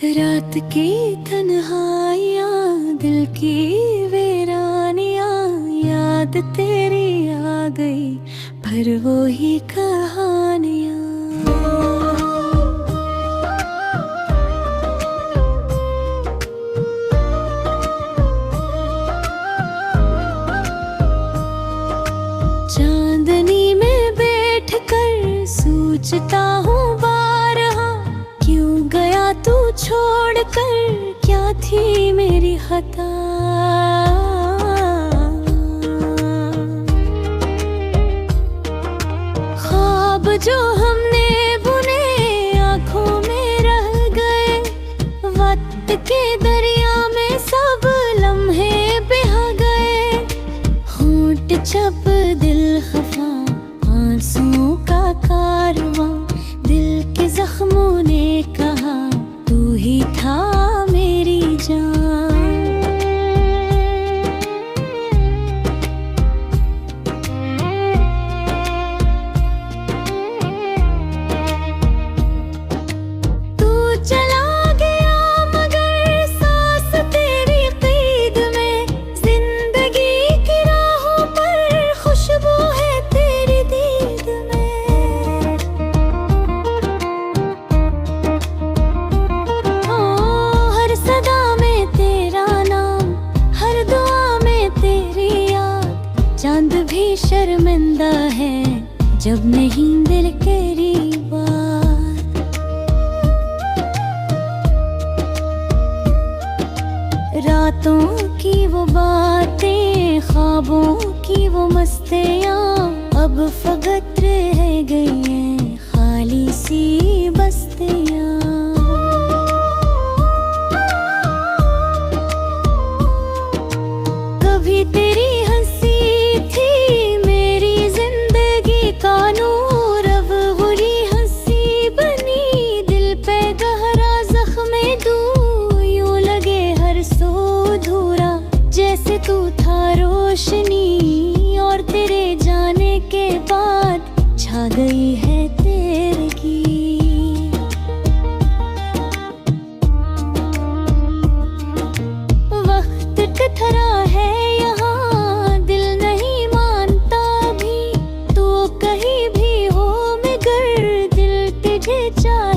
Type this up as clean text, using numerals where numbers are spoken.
रात की तन्हाइयाँ, दिल की वीरानियाँ, याद तेरी आ गई, पर वो ही कहानियाँ। चांदनी में बैठकर सोचता हूँ बारहा, क्यों गया तू छोड़कर, क्या थी मेरी खता। ख्वाब जो हमने बुने आँखों में रह गए, वक्त के दरिया में सब लम्हे बह गए। होंठ चप दिल खफा, आंसुओं का कारवां, दिल के जख्मों ने कहा तू ही था मेरी जान। तू चला गया मगर सांस तेरी क़ीद में, जिंदगी की राहों पर खुशबू है तेरी दीद में। हर सदा में तेरा नाम, हर दुआ में तेरी याद, चांद भी शर्मिंदा है जब नहीं दिल तेरी बात। रातों की वो बातें, ख्वाबों की वो मस्तियाँ, अब फकत रह गई हैं खाली सी बस्तियाँ। कभी तेरी हंसी थी मेरी जिंदगी का नूर, अब बुरी हंसी बनी, दिल पे गहरा जख्म दूं, यूं लगे हर सो अधूरा, जैसे तू था रोशनी और तेरे जाने के बाद छा गई है तेरगी। वक्त टथरा है यहाँ, दिल नहीं मानता भी, तू कहीं भी हो मगर दिल तुझे चाह